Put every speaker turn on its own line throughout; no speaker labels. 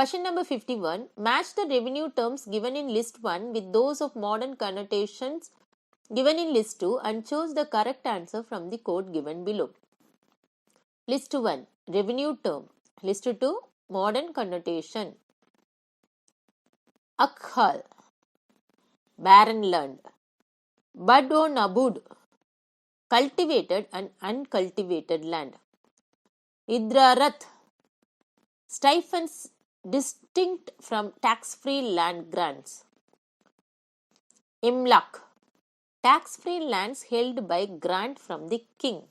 Question number 51. Match the revenue terms given in list 1 with those of modern connotations given in list 2 and choose the correct answer from the code given below. List 1. Revenue term. List 2. Modern connotation. Akhal. Barren land. Bud or nabud. Cultivated and uncultivated land. Idrarath. Stipends distinct from tax-free land grants. Imlak. Tax-free lands held by grant from the king.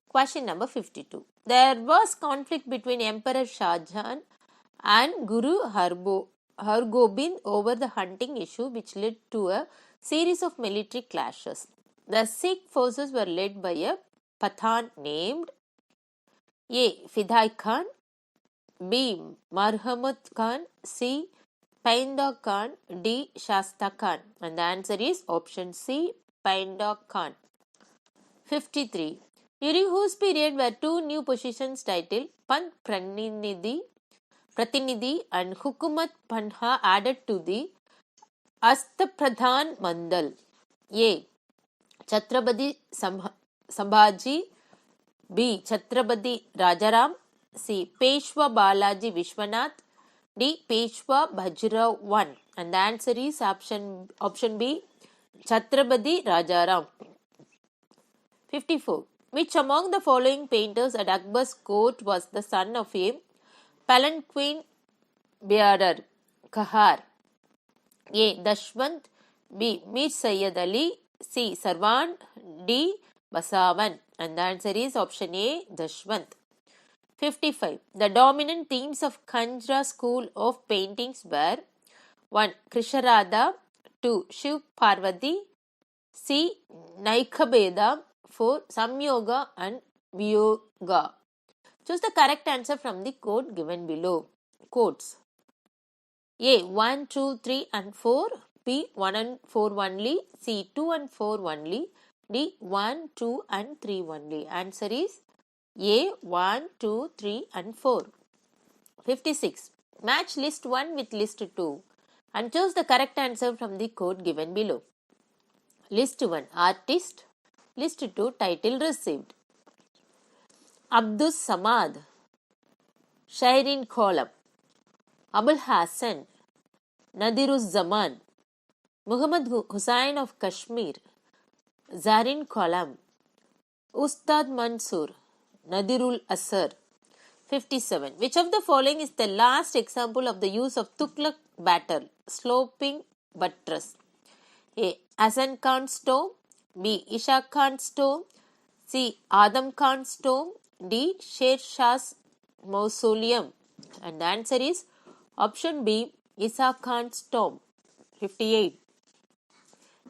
Question number 52. There was conflict between Emperor Shah Jahan and Guru Hargobind over the hunting issue, which led to a series of military clashes. The Sikh forces were led by a Pathan named A. Fidai Khan, B. Marhamat Khan, C. Painda Khan, D. Shasta Khan. And the answer is option C. Painda Khan. 53. During whose period were two new positions titled Pant Pratinidhi and Hukumat Panha added to the Astapradhan Mandal? A. Chhatrapati Sambhaji, B. Chhatrapati Rajaram, C. Peshwa Balaji Vishwanath, D. Peshwa Bajirao I. And the answer is option B. Chhatrapati Rajaram. 54. Which among the following painters at Akbar's court was the son of a palanquin bearer? Kahar. A. Dashwant, B. Mir Sayyid Ali, C. Sarwan, D. Basavan. And the answer is option A. Dashwant. 55. The dominant themes of Kanjra school of paintings were 1. Krisharada, 2. Shiv Parvati, C. Naikabeda, 4. Samyoga and Viyoga. Choose the correct answer from the code given below. Codes. A. 1, 2, 3 and 4, B. 1 and 4 only, C. 2 and 4 only, D. 1, 2 and 3 only. Answer is A. 1, 2, 3 and 4. 56. Match list 1 with list 2 and choose the correct answer from the code given below. List 1. Artist. List 2. Title received. Abdus Samad, Shairin Kolam, Abul Hassan, Nadiruz Zaman, Muhammad Hussain of Kashmir, Zarin Kolam, Ustad Mansur, Nadirul Asar. 57. Which of the following is the last example of the use of Tughlaq batter, sloping buttress? A. Hasan Khan's tomb, B. Ishaq Khan's tomb, C. Adam Khan's tomb, D. Sher Shah's mausoleum. And the answer is option B. Ishaq Khan's tomb. 58.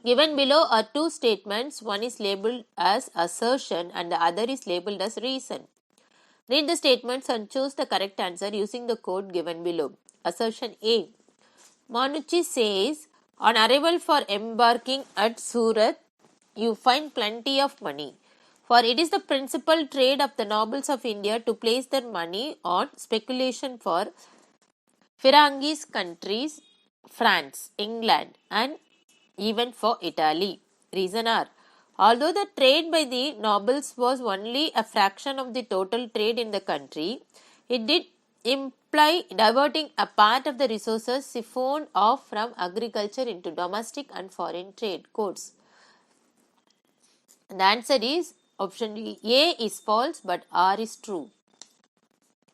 Given below are two statements. One is labeled as assertion and the other is labeled as reason. Read the statements and choose the correct answer using the code given below. Assertion A. Manuchi says, on arrival for embarking at Surat, you find plenty of money. For it is the principal trade of the nobles of India to place their money on speculation for Firangis countries, France, England, and even for Italy. Reason are, although the trade by the nobles was only a fraction of the total trade in the country, it did imply diverting a part of the resources siphoned off from agriculture into domestic and foreign trade. Codes. The answer is option A is false but R is true.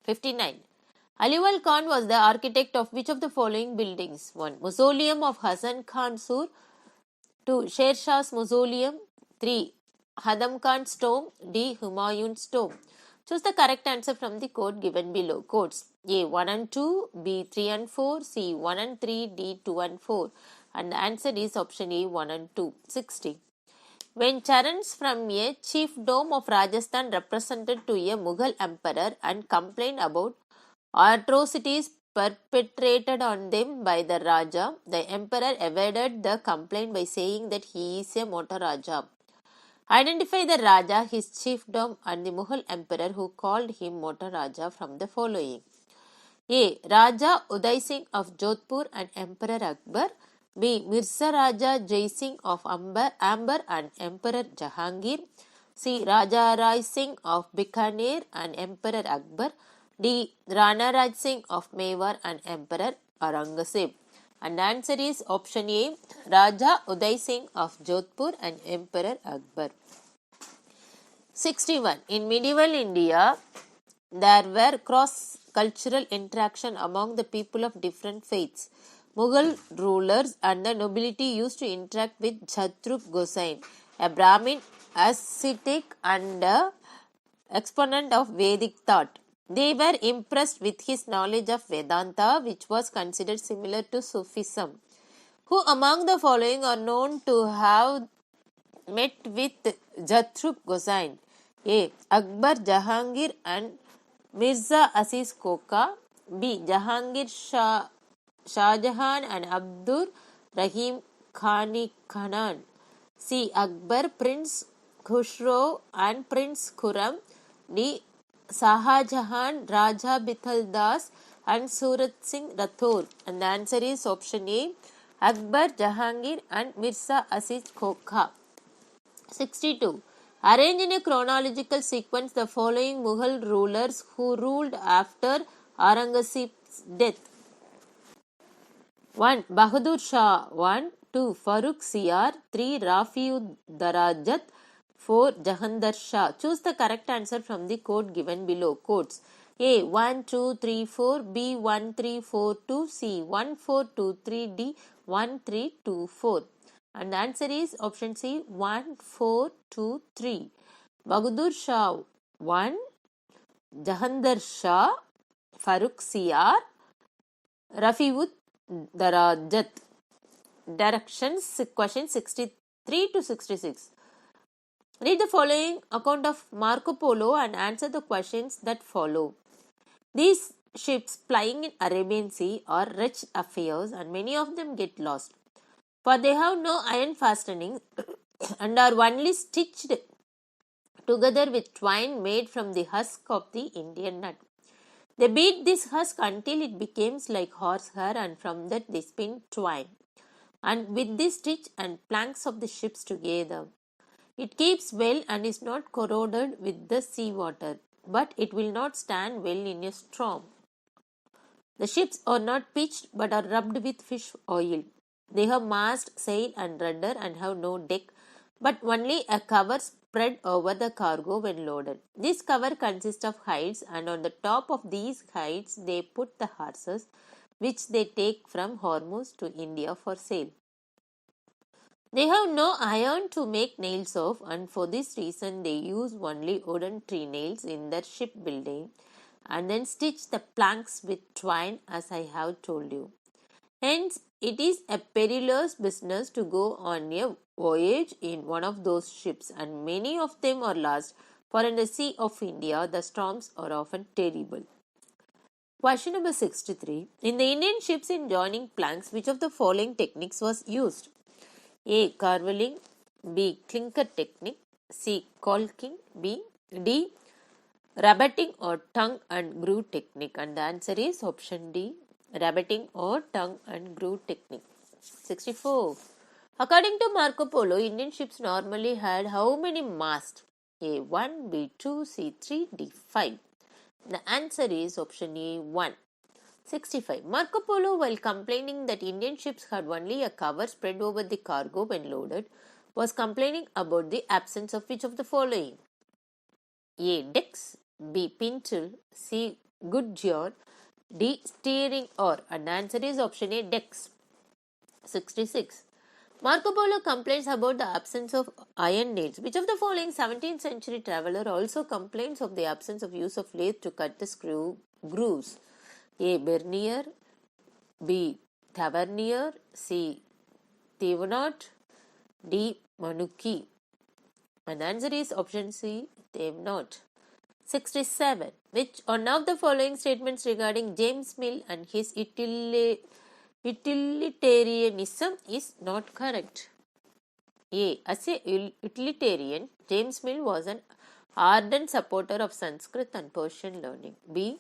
59. Aliwal Khan was the architect of which of the following buildings? 1. Mausoleum of Hasan Khan Sur, 2. Sher Shah's mausoleum, 3. Hadam Khan's tomb, D. Humayun's tomb. Choose the correct answer from the code given below. Codes. A. 1 and 2, B. 3 and 4, C. 1 and 3, D. 2 and 4. And the answer is option A. 1 and 2. 60. When charons from a chiefdom of Rajasthan represented to a Mughal emperor and complained about atrocities perpetrated on them by the Raja, the emperor evaded the complaint by saying that he is a Motaraja. Identify the Raja, his chiefdom, and the Mughal emperor who called him Motaraja from the following. A. Raja Uday Singh of Jodhpur and Emperor Akbar. B. Mirza Raja Jai Singh of Amber and Emperor Jahangir. C. Raja Rai Singh of Bikaner and Emperor Akbar. D. Rana Raj Singh of Mewar and Emperor Aurangzeb. And answer is option A. Raja Uday Singh of Jodhpur and Emperor Akbar. 61. In medieval India, there were cross-cultural interaction among the people of different faiths. Mughal rulers and the nobility used to interact with Chhatruk Gosain, a Brahmin ascetic and exponent of Vedic thought. They were impressed with his knowledge of Vedanta, which was considered similar to Sufism. Who among the following are known to have met with Jathruk Gosain? A. Akbar, Jahangir and Mirza Aziz Koka. B. Jahangir Shah Jahan and Abdur Rahim Khani Khanan. C. Akbar, Prince Khusro and Prince Khurram. D. Shah Jahan, Raja Bithal Das and Surat Singh Rathore. And the answer is option A. Akbar, Jahangir and Mirza Aziz Koka. 62. Arrange in a chronological sequence the following Mughal rulers who ruled after Aurangzeb's death. 1. Bahadur Shah 1. 2. Farooq Siyar. 3. Rafiud Darajat. 4. Jahandar Shah. Choose the correct answer from the code given below. Codes A. 1, 2, 3, 4. B. 1, 3, 4, 2. C. 1, 4, 2, 3. D. 1, 3, 2, 4. And the answer is option C. 1, 4, 2, 3. Bahadur Shah 1. Jahandar Shah. Farooq Siyar. Rafiud Darajat. Directions question 63 to 66. Read the following account of Marco Polo and answer the questions that follow. These ships plying in Arabian Sea are wretched affairs and many of them get lost, for they have no iron fastening and are only stitched together with twine made from the husk of the Indian nut. They beat this husk until it becomes like horsehair, and from that they spin twine. And with this stitch and planks of the ships together, it keeps well and is not corroded with the sea water, but it will not stand well in a storm. The ships are not pitched but are rubbed with fish oil. They have mast, sail and rudder and have no deck, but only a cover spread over the cargo when loaded. This cover consists of hides, and on the top of these hides they put the horses, which they take from Hormuz to India for sale. They have no iron to make nails of, and for this reason they use only wooden tree nails in their shipbuilding and then stitch the planks with twine, as I have told you. Hence, it is a perilous business to go on a voyage in one of those ships, and many of them are lost, for in the Sea of India the storms are often terrible. Question number 63. In the Indian ships in joining planks, which of the following techniques was used? A. Carveling. B. Clinker technique. C. Caulking. D. Rabbeting or tongue and groove technique. And the answer is option D. Rabbeting or tongue and groove technique. 64. According to Marco Polo, Indian ships normally had how many masts? A. 1, B. 2, C. 3, D. 5. The answer is option A. 1. 65. Marco Polo, while complaining that Indian ships had only a cover spread over the cargo when loaded, was complaining about the absence of which of the following? A. Decks. B. Pintle. C. Gudgeon. D. Steering oar. And the answer is option A. Decks. 66. Marco Polo complains about the absence of iron nails. Which of the following 17th century traveller also complains of the absence of use of lathe to cut the grooves? A. Bernier. B. Tavernier. C. Thevenot. D. Manuki. And the answer is option C. Thevenot. 67. Which one of the following statements regarding James Mill and his utilitarianism is not correct? A. As a utilitarian, James Mill was an ardent supporter of Sanskrit and Persian learning. B.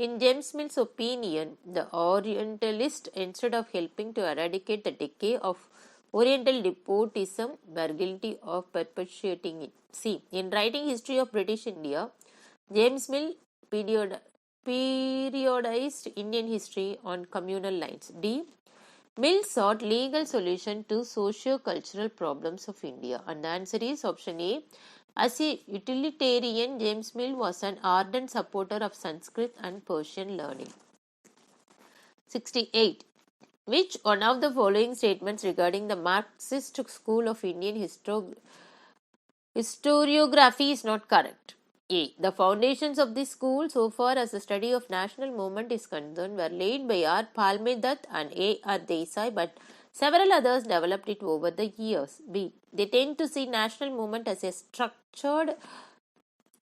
In James Mill's opinion, the Orientalists, instead of helping to eradicate the decay of Oriental despotism, were guilty of perpetuating it. See, in writing History of British India, James Mill periodized Indian history on communal lines. D. Mill sought legal solution to socio-cultural problems of India, and the answer is option A. As a utilitarian, James Mill was an ardent supporter of Sanskrit and Persian learning. 68. Which one of the following statements regarding the Marxist school of Indian historiography is not correct? A. The foundations of this school, so far as the study of national movement is concerned, were laid by R. Palme and A. R. Desai, but several others developed it over the years. B. They tend to see national movement as a structured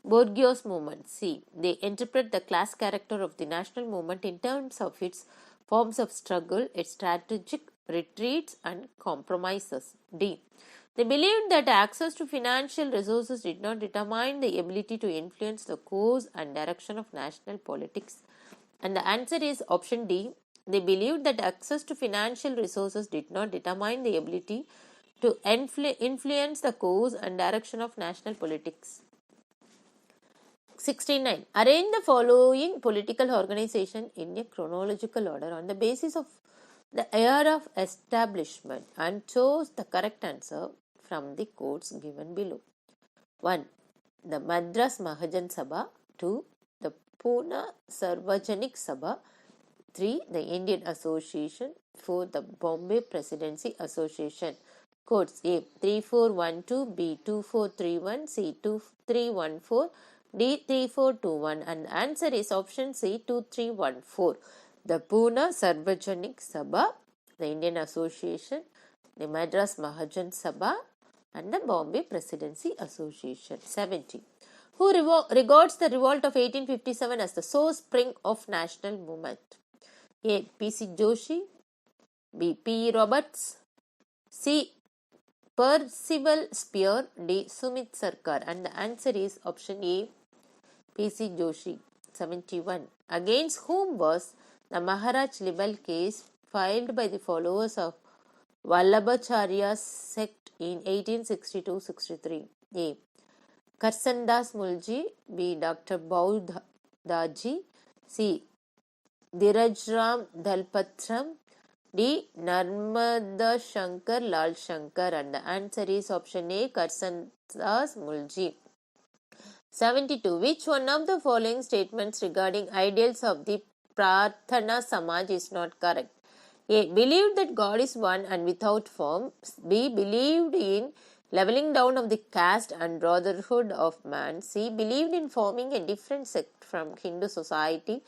bourgeois movement. C. They interpret the class character of the national movement in terms of its forms of struggle, its strategic retreats and compromises. D. They believed that access to financial resources did not determine the ability to influence the course and direction of national politics. And the answer is option D. They believed that access to financial resources did not determine the ability to influence the course and direction of national politics. 69. Arrange the following political organization in a chronological order on the basis of the year of establishment and chose the correct answer from the quotes given below. 1. The Madras Mahajan Sabha. 2. The Pune Sarvajanik Sabha. 3. The Indian Association. 4. The Bombay Presidency Association. Quotes: A. 3412, B. 2431, C. 2314, D. 3421, and the answer is option C. 2314. The Pune Sarvajanik Sabha, the Indian Association, the Madras Mahajan Sabha, and the Bombay Presidency Association. 70. Who regards the revolt of 1857 as the source spring of national movement? A. P.C. Joshi, B. P. Roberts, C. Percival Spear, D. Sumit Sarkar, and the answer is option A. P.C. Joshi. 71. Against whom was the Maharaj Libel case filed by the followers of Vallabhacharya's sect in 1862-63? A. Karsandas Mulji, B. Dr. Baudhaji, C. Dhirajram Dalpatram, D. Narmada Shankar Lal Shankar, and the answer is option A. Karsandas Mulji. 72. Which one of the following statements regarding ideals of the Prarthana Samaj is not correct? A. Believed that God is one and without form. B. Believed in leveling down of the caste and brotherhood of man. C. Believed in forming a different sect from Hindu society.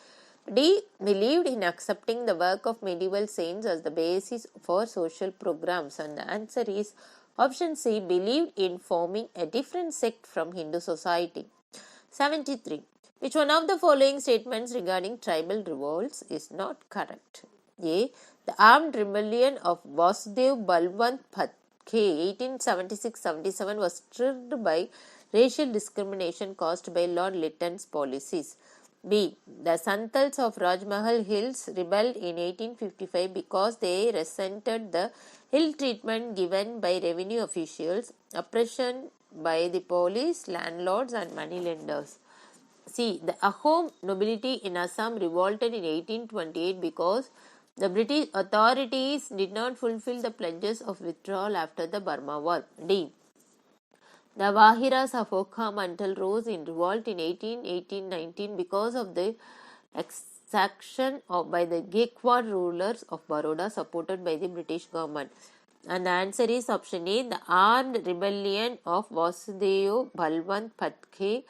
D. Believed in accepting the work of medieval saints as the basis for social programs, and the answer is option C. Believed in forming a different sect from Hindu society. 73. Which one of the following statements regarding tribal revolts is not correct? A. The armed rebellion of Vasudev Balwant Phadke 1876-77 was stirred by racial discrimination caused by Lord Lytton's policies. B. The Santals of Rajmahal Hills rebelled in 1855 because they resented the ill treatment given by revenue officials, oppression by the police, landlords and moneylenders. C. The Ahom nobility in Assam revolted in 1828 because the British authorities did not fulfill the pledges of withdrawal after the Burma War. D. The Vahiras of Okham Mantal rose in revolt in 1818-19 because of the exaction by the Gaikwad rulers of Baroda supported by the British government. And the answer is option A. The armed rebellion of Vasudeo Balwant Phadke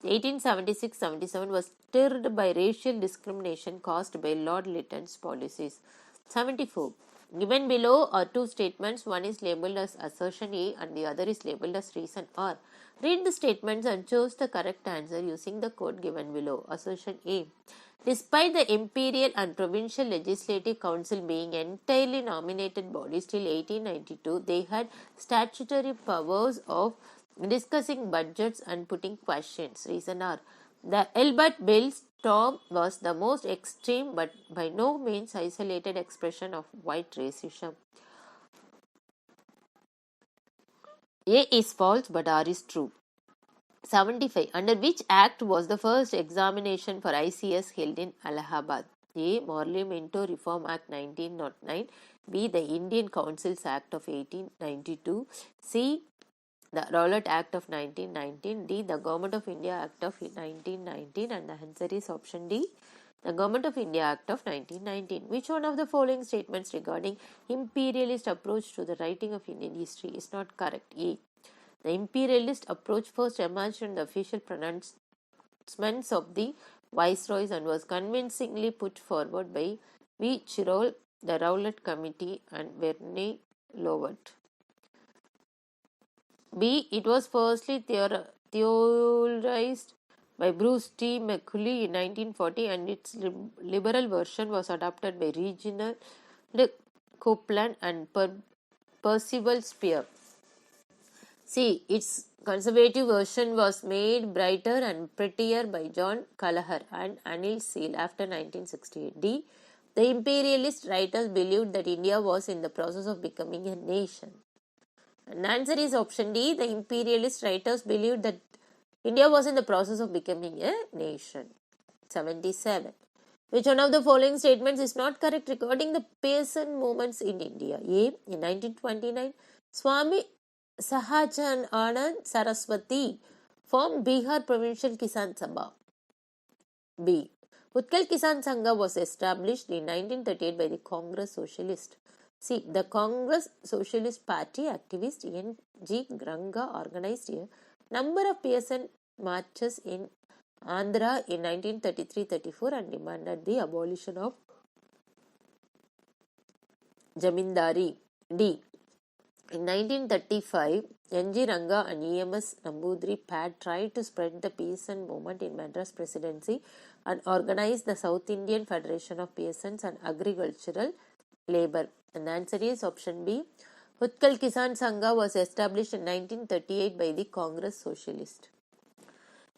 1876-77 was stirred by racial discrimination caused by Lord Lytton's policies. 74. Given below are two statements. One is labeled as assertion A and the other is labeled as reason R. Read the statements and choose the correct answer using the code given below. Assertion A. Despite the imperial and provincial legislative council being entirely nominated bodies till 1892, they had statutory powers of discussing budgets and putting questions. Reason R. The Elbert Bills Tom was the most extreme but by no means isolated expression of white racism. A is false but R is true. 75. Under which act was the first examination for ICS held in Allahabad? A. Morley Minto Reform Act 1909. B. The Indian Councils Act of 1892. C. The Rowlatt Act of 1919. D. The Government of India Act of 1919. And the answer is option D. The Government of India Act of 1919. Which one of the following statements regarding imperialist approach to the writing of Indian history is not correct? A. The imperialist approach first emerged in the official pronouncements of the viceroys and was convincingly put forward by V. Chirol, the Rowlatt Committee, and Verne Lovat. B. It was firstly theorized by Bruce T. McCulley in 1940 and its liberal version was adopted by Reginald Copeland and Percival Spear. C. Its conservative version was made brighter and prettier by John Callagher and Anil Seal after 1968. D. The imperialist writers believed that India was in the process of becoming a nation. And the answer is option D. The imperialist writers believed that India was in the process of becoming a nation. 77. Which one of the following statements is not correct regarding the peasant movements in India? A. In 1929, Swami Sahajan Anand Saraswati formed Bihar Provincial Kisan Sabha. B. Utkal Kisan Sangha was established in 1938 by the Congress Socialist. C. The Congress Socialist Party activist N. G. Ranga organized a number of peasant marches in Andhra in 1933-34 and demanded the abolition of Jamindari. D. In 1935, N. G. Ranga and E. M. S. Nambudri Pad tried to spread the peasant movement in Madras Presidency and organized the South Indian Federation of Peasants and Agricultural Labour. And the answer is option B. Utkal Kisan Sangha was established in 1938 by the Congress Socialist.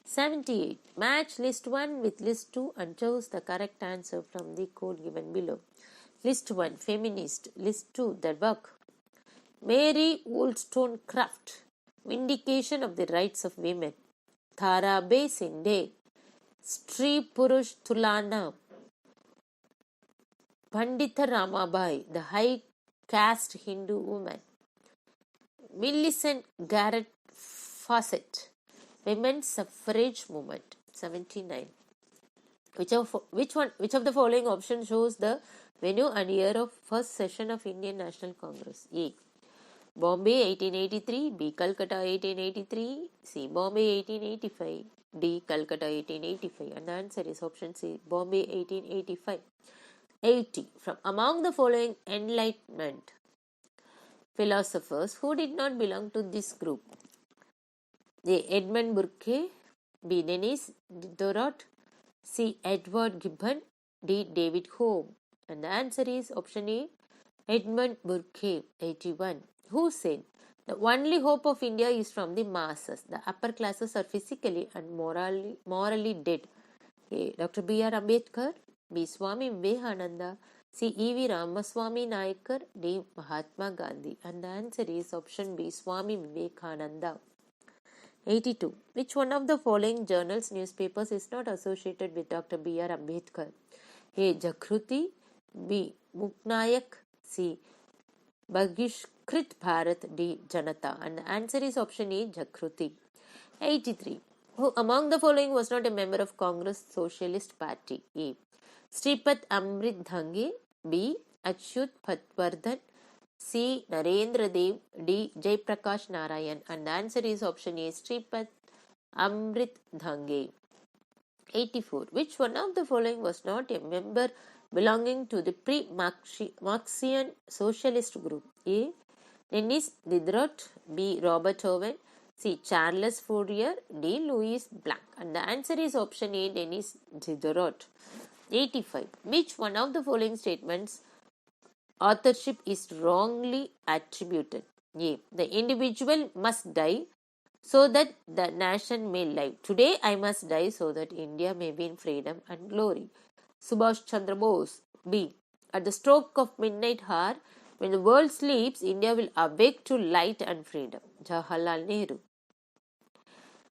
78. Match list 1 with list 2 and choose the correct answer from the code given below. List 1, feminist. List 2, the work. Mary Wollstonecraft, vindication of the rights of women. Tarabai Sinde, Stree Purush Tulana. Pandita Ramabai, the high caste Hindu woman. Millicent Garrett Fawcett, women's suffrage movement. 79. Which of the following options shows the venue and year of first session of Indian National Congress? A. Bombay 1883, B. Calcutta 1883, C. Bombay 1885, D. Calcutta 1885. And the answer is option C. Bombay 1885. 80. From among the following Enlightenment philosophers who did not belong to this group? A. Edmund Burke, B. Denis Diderot, C. Edward Gibbon, D. David Hume. And the answer is option A. Edmund Burke. 81. Who said the only hope of India is from the masses? The upper classes are physically and morally dead. A. Dr. B.R. Ambedkar, B. Swami Vivekananda, C. E.V. Ramaswamy Naicker, D. Mahatma Gandhi. And the answer is option B. Swami Vivekananda. 82. Which one of the following journals, newspapers is not associated with Dr. B.R. Ambedkar? A. Jakruti, B. Muknayak, C. Bagishkrit Bharat, D. Janata. And the answer is option A. Jakruti. 83. Who among the following was not a member of Congress Socialist Party? A. Sripat Amrit Dhange, B. Achyut Patwardhan, C. Narendra Dev, D. Jaiprakash Narayan. And the answer is option A. Sripat Amrit Dhange. 84. Which one of the following was not a member belonging to the pre-Marxian socialist group? A. Denis Diderot, B. Robert Owen, C. Charles Fourier, D. Louis Blanc. And the answer is option A. Denis Diderot. 85. Which one of the following statements authorship is wrongly attributed? A. The individual must die so that the nation may live. Today I must die so that India may be in freedom and glory. Subhash Chandra Bose. B. At the stroke of midnight hour, when the world sleeps, India will awake to light and freedom. Jawaharlal Nehru.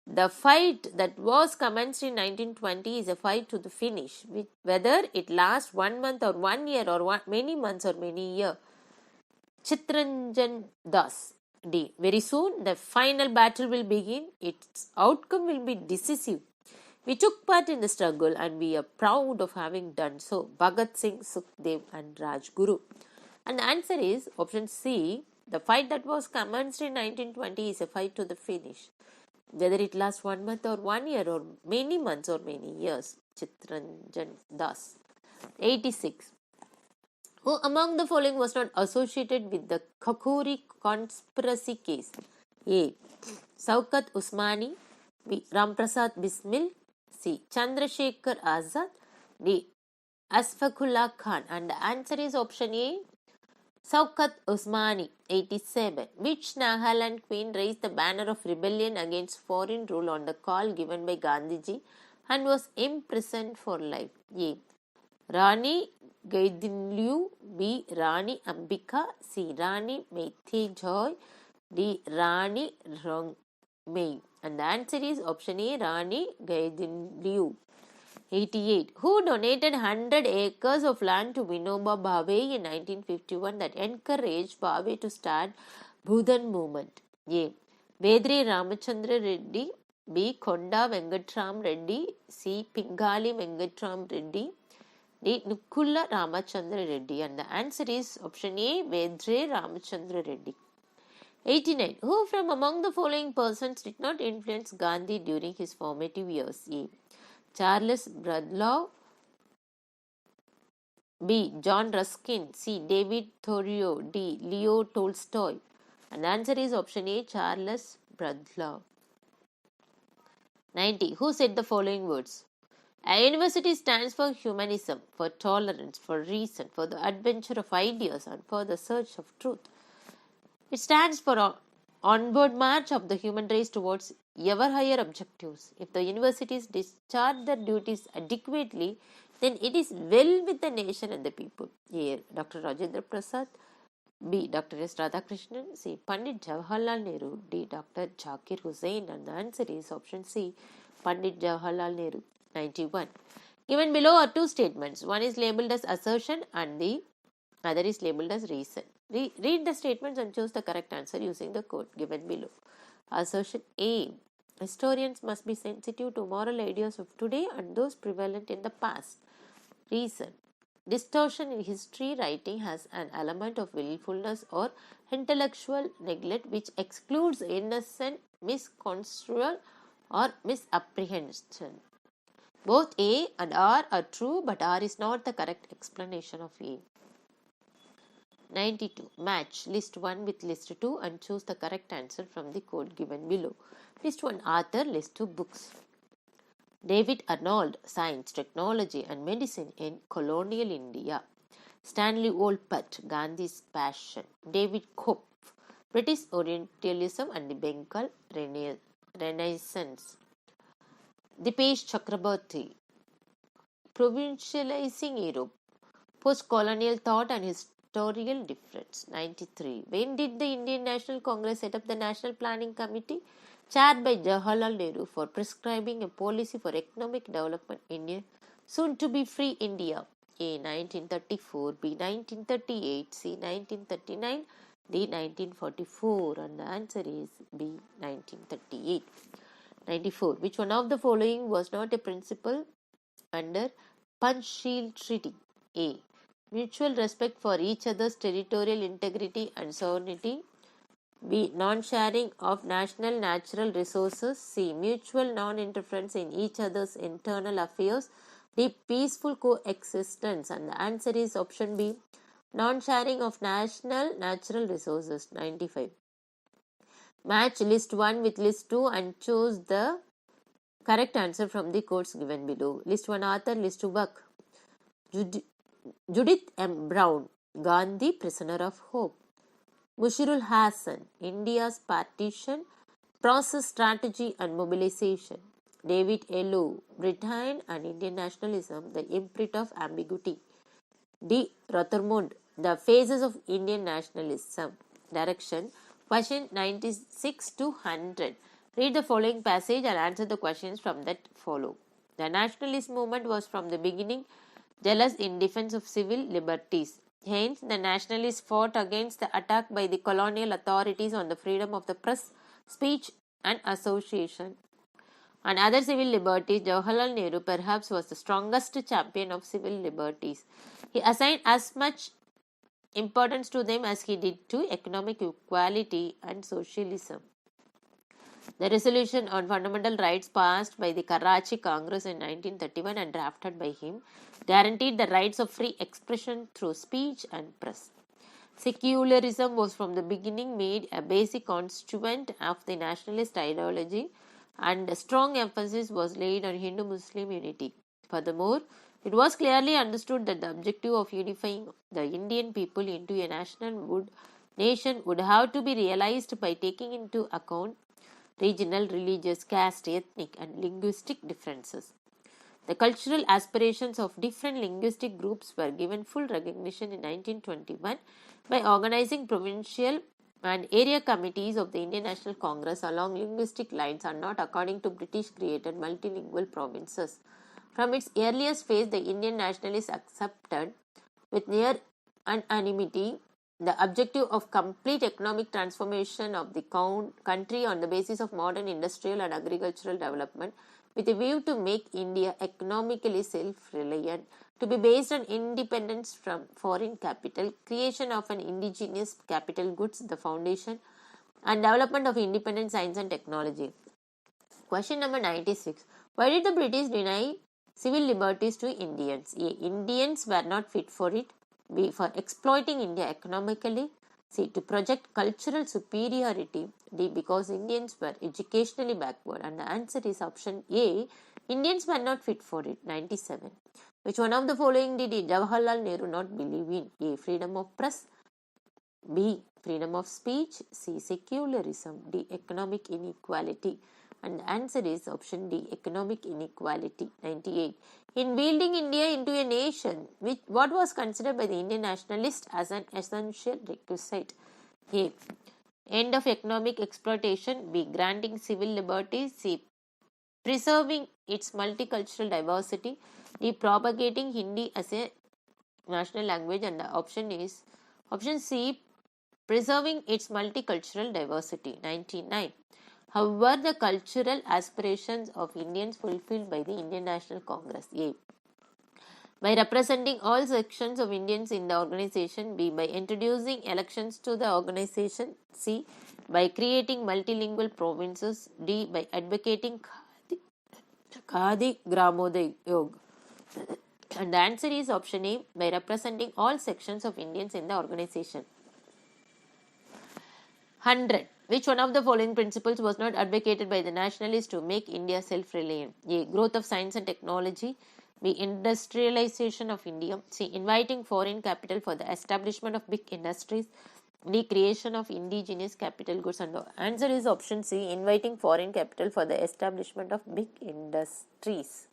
The fight that was commenced in 1920 is a fight to the finish, whether it lasts 1 month or 1 year or many months or many years. Chittaranjan Das. D. Very soon the final battle will begin. Its outcome will be decisive. We took part in the struggle and we are proud of having done so. Bhagat Singh, Sukhdev and Rajguru. And the answer is option C. The fight that was commenced in 1920 is a fight to the finish, whether it lasts 1 month or 1 year or many months or many years. Chittaranjan Das. 86. Who among the following was not associated with the Khakuri conspiracy case? A. Shaukat Usmani. B. Ramprasad Bismil. C. Chandrasekhar Azad. D. Asfaqullah Khan. And the answer is option A. Shaukat Usmani. 87. Which Nagaland queen raised the banner of rebellion against foreign rule on the call given by Gandhiji and was imprisoned for life? A. Rani Gaidinliu. B. Rani Ambika. C. Rani Meitei Joy. D. Rani Rongmei. And the answer is option A. Rani Gaidinliu. 88. Who donated 100 acres of land to Vinoba Bhave in 1951 that encouraged Bhave to start Bhudan movement? A. Vedre Ramachandra Reddy. B. Konda Venkatram Reddy. C. Pingali Venkatram Reddy. D. Nukulla Ramachandra Reddy. And the answer is option A. Vedre Ramachandra Reddy. 89. Who from among the following persons did not influence Gandhi during his formative years? A. Charles Bradlaugh. B. John Ruskin. C. David Thoreau. D. Leo Tolstoy. And the answer is option A. Charles Bradlaugh. 90. Who said the following words? A university stands for humanism, for tolerance, for reason, for the adventure of ideas, and for the search of truth. It stands for onward march of the human race towards ever higher objectives. If the universities discharge their duties adequately, then it is well with the nation and the people. A. Dr. Rajendra Prasad. B. Dr. S. Radhakrishnan. C. Pandit Jawaharlal Nehru. D. Dr. Zakir Hussain. And the answer is option C. Pandit Jawaharlal Nehru. 91. Given below are two statements. One is labeled as assertion and the other is labeled as reason. Read the statements and choose the correct answer using the code given below. Assertion A. Historians must be sensitive to moral ideas of today and those prevalent in the past. Reason. Distortion in history writing has an element of willfulness or intellectual neglect which excludes innocent misconstrual or misapprehension. Both A and R are true, but R is not the correct explanation of A. 92. Match list 1 with list 2 and choose the correct answer from the code given below. List 1 author, list 2 books. David Arnold, Science, Technology and Medicine in Colonial India. Stanley Wolpert, Gandhi's Passion. David Cope, British Orientalism and the Bengal Renaissance. Dipesh Chakraborty, Provincializing Europe, Post-Colonial Thought and Historical Difference. 93. When did the Indian National Congress set up the National Planning Committee, chaired by Jawaharlal Nehru, for prescribing a policy for economic development in a soon-to-be free India? A. 1934, B. 1938, C. 1939, D. 1944. And the answer is B. 1938. 94. Which one of the following was not a principle under Panchsheel Treaty? A. Mutual respect for each other's territorial integrity and sovereignty. B. Non-sharing of national natural resources. C. Mutual non-interference in each other's internal affairs. D. Peaceful coexistence. And the answer is option B. Non-sharing of national natural resources. 95. Match list 1 with list 2 and choose the correct answer from the codes given below. List 1 author, list 2 book. Judith M. Brown, Gandhi, Prisoner of Hope. Mushirul Hassan, India's Partition, Process, strategy and mobilization. David Elo, Britain and Indian nationalism, the imprint of ambiguity. D. Rothermund, The Phases of Indian Nationalism. Direction. Question 96 to 100. Read the following passage and answer the questions from that follow. The nationalist movement was from the beginning jealous in defense of civil liberties. Hence, the nationalists fought against the attack by the colonial authorities on the freedom of the press, speech, and association. And other civil liberties, Jawaharlal Nehru perhaps was the strongest champion of civil liberties. He assigned as much importance to them as he did to economic equality and socialism. The resolution on fundamental rights passed by the Karachi Congress in 1931 and drafted by him guaranteed the rights of free expression through speech and press. Secularism was from the beginning made a basic constituent of the nationalist ideology, and a strong emphasis was laid on Hindu-Muslim unity. Furthermore, it was clearly understood that the objective of unifying the Indian people into a nation would have to be realized by taking into account regional, religious, caste, ethnic, and linguistic differences. The cultural aspirations of different linguistic groups were given full recognition in 1921 by organizing provincial and area committees of the Indian National Congress along linguistic lines and not according to British created multilingual provinces. From its earliest phase, the Indian nationalists accepted with near unanimity the objective of complete economic transformation of the country on the basis of modern industrial and agricultural development, with a view to make India economically self-reliant, to be based on independence from foreign capital, creation of an indigenous capital goods, the foundation, and development of independent science and technology. Question number 96. Why did the British deny civil liberties to Indians? A. Indians were not fit for it. B. For exploiting India economically. C. To project cultural superiority. D. Because Indians were educationally backward. And the answer is option A. Indians were not fit for it. 97. Which one of the following did Jawaharlal Nehru not believe in? A. Freedom of press. B. Freedom of speech. C. Secularism. D. Economic inequality. And the answer is option D, economic inequality. 98. In building India into a nation, what was considered by the Indian nationalists as an essential requisite? A. End of economic exploitation. B. Granting civil liberties. C. Preserving its multicultural diversity. D. Propagating Hindi as a national language. And the option is option C. Preserving its multicultural diversity. 99. However, the cultural aspirations of Indians fulfilled by the Indian National Congress. A. By representing all sections of Indians in the organization. B. By introducing elections to the organization. C. By creating multilingual provinces. D. By advocating Khadi Gramodayog. And the answer is option A. By representing all sections of Indians in the organization. 100. Which one of the following principles was not advocated by the nationalists to make India self-reliant? A. Growth of science and technology. B. Industrialization of India. C. Inviting foreign capital for the establishment of big industries. D. Creation of indigenous capital goods. And the answer is option C. Inviting foreign capital for the establishment of big industries.